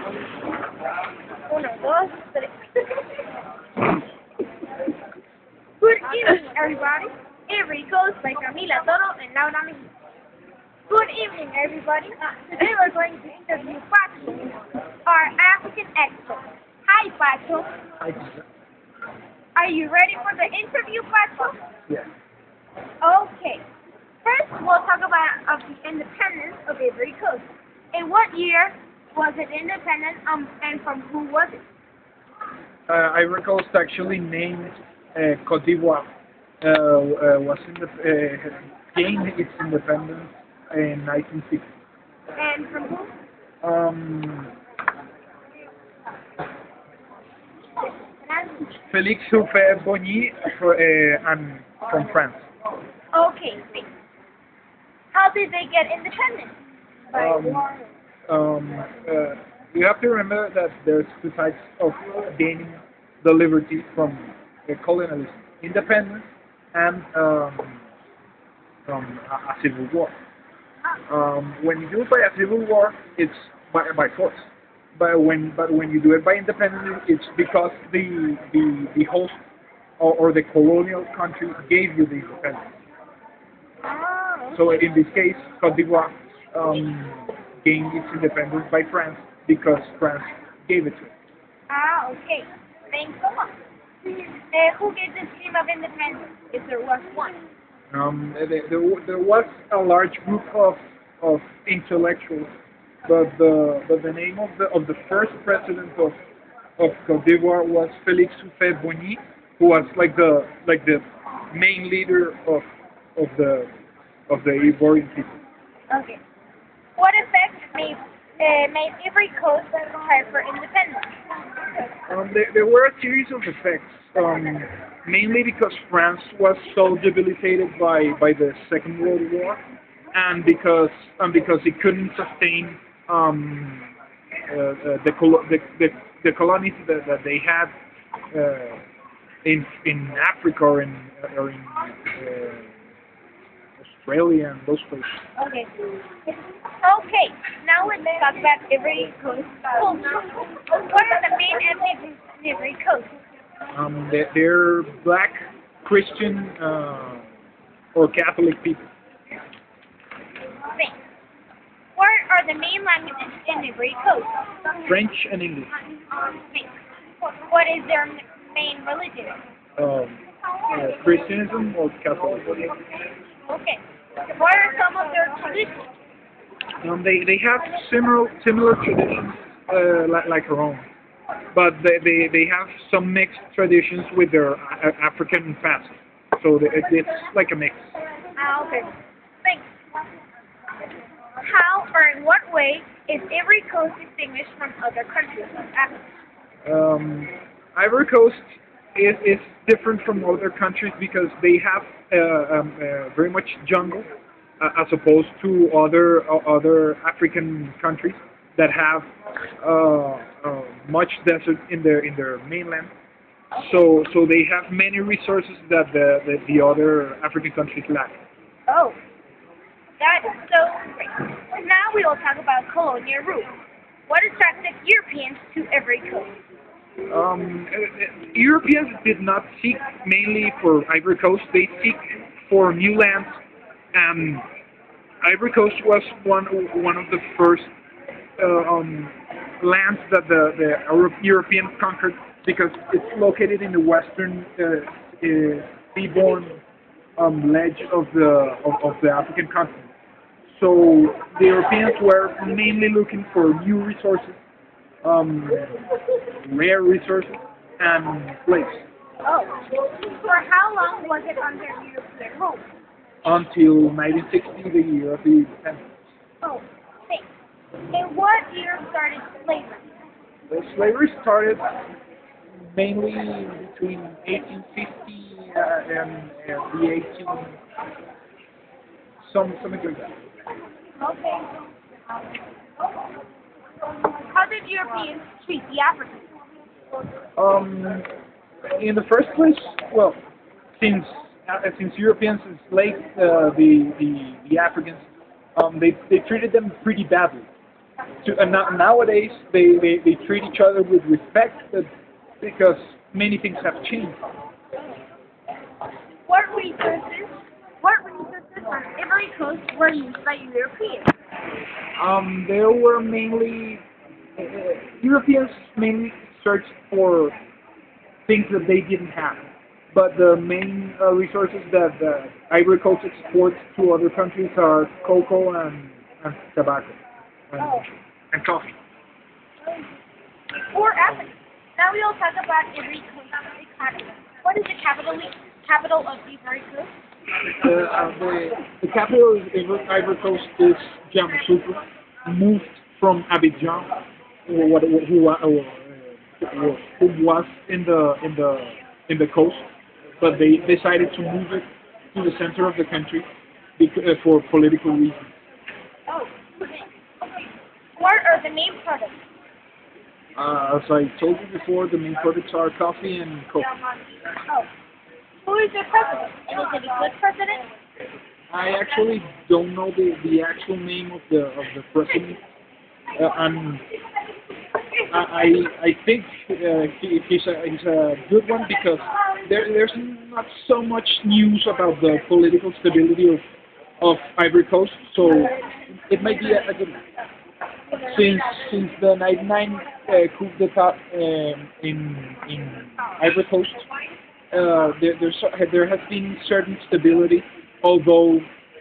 Uno, dos, tres. Good evening, everybody. Every goes by Camila Toro and Laura Mejía. Good evening, everybody. Today we're going to interview Pacho, our African expert. Hi, Pacho. I do. Are you ready for the interview, Pacho? Yes. Okay. First, we'll talk about the independence of Ivory Coast. In what year was it independent, and from who was it? Ivory Coast actually named Côte d'Ivoire was gained its independence in 1960. And from who? Félix Houphouët-Boigny and from France. Okay, thanks. How did they get independent? By Um, war. You have to remember that there's two types of gaining the liberty from colonialism: independence and from a civil war. When you do it by a civil war, it's by force. But when you do it by independence, it's because the host or the colonial country gave you the independence. Oh, So in this case, Côte d'Ivoire gained its independence by France because France gave it to it. okay. Thanks so much. Who gave the scheme of independence, if there was one? There was a large group of intellectuals, but the name of the first president of Côte d'Ivoire was Félix Houphouët-Boigny, who was like the main leader of the Ivorian people. Okay. What effect made Ivory Coast prepare for independence? There were a series of effects, mainly because France was so debilitated by the Second World War, and because it couldn't sustain the colonies that they had in Africa or in Australia and those places. Okay. Okay. Now let's talk about Ivory Coast culture. What are the main ethnic groups in Ivory Coast? They're black, Christian, or Catholic people. Thanks. What are the main languages in Ivory Coast? French and English. Thanks. What is their main religion? Christianism or Catholicism. Okay. What are some of their traditions? They have similar traditions like our own, but they have some mixed traditions with their African past. So it's like a mix. Okay. Thanks. How or in what way is Ivory Coast distinguished from other countries of Africa? Ivory Coast is different from other countries because they have very much jungle, as opposed to other African countries that have much desert in their mainland. So they have many resources that the other African countries lack. Oh, that is so great. Now we will talk about colonial rule. What attracted Europeans to Ivory Coast? Europeans did not seek mainly for Ivory Coast. They seek for new lands, and Ivory Coast was one of the first lands that the Europeans conquered because it's located in the western seaboard ledge of the African continent. So the Europeans were mainly looking for new resources, rare resources, and slaves. Oh, for how long was it under European rule? Until 1960, the year of the independence. Oh, thanks. In what year started slavery? The slavery started mainly between 1850 and the 18 something like that. Okay. How did Europeans treat the Africans? In the first place, well, since Europeans enslaved the Africans, they treated them pretty badly. Nowadays they treat each other with respect because many things have changed. What resources, what resources on Ivory Coast were used by Europeans? There were mainly Europeans mainly searched for things that they didn't have, but the main resources that Ivory Coast exports to other countries are cocoa and tobacco and, Oh, and coffee. for Africa. Now we will talk about Ivory Coast economy. What is the capital of Ivory Coast? The capital of Ivory Coast is Yamoussoukro, moved from Abidjan, who was in the coast, but they decided to move it to the center of the country for political reasons. Oh, okay. What are the main products? As I told you before, the main products are coffee and cocoa. Oh, who is the president? And is it a good president? I actually don't know the actual name of the president. And I think he's a good one because there's not so much news about the political stability of Ivory Coast, so it might be a good one. Since the 99 coup d'état in Ivory Coast, there has been certain stability, although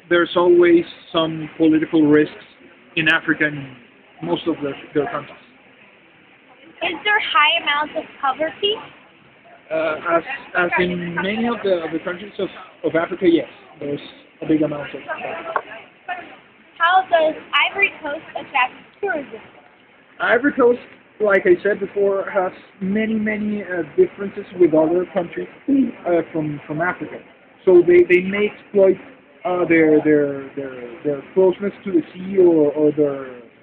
there's always some political risks in Africa and most of their countries. Is there high amounts of poverty? As in many of the countries of Africa, yes, there's a big amount of poverty. How does Ivory Coast attract tourism? Ivory Coast, like I said before, has many differences with other countries from Africa. So they may exploit their closeness to the sea or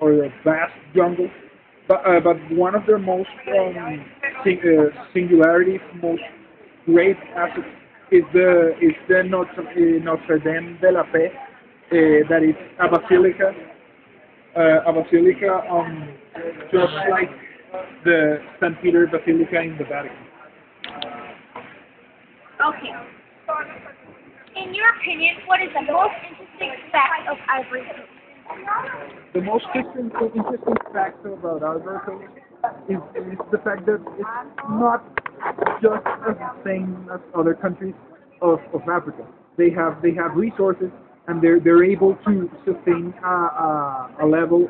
their vast jungle. But one of their most singularities, most great assets is the Notre Dame de la Paix, that is a basilica, just like the St. Peter Basilica in the Vatican. Okay. In your opinion, what is the most interesting fact of Ivory Coast? The most interesting fact about Ivory Coast is the fact that it's not just as the same as other countries of Africa. They have resources and they're able to sustain a level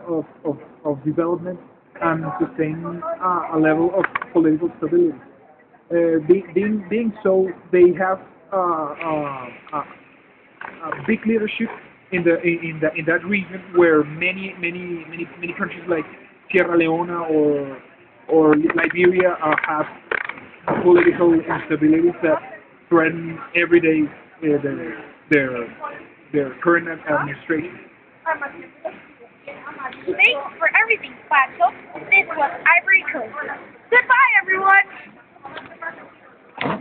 of development and sustain a level of political stability. Being so, they have a big leadership in that region where many countries like Sierra Leone or Liberia have political instabilities that threaten every day their current administration. Thanks for everything, Pacho. This was Ivory Coast. Goodbye, everyone!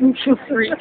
You freak.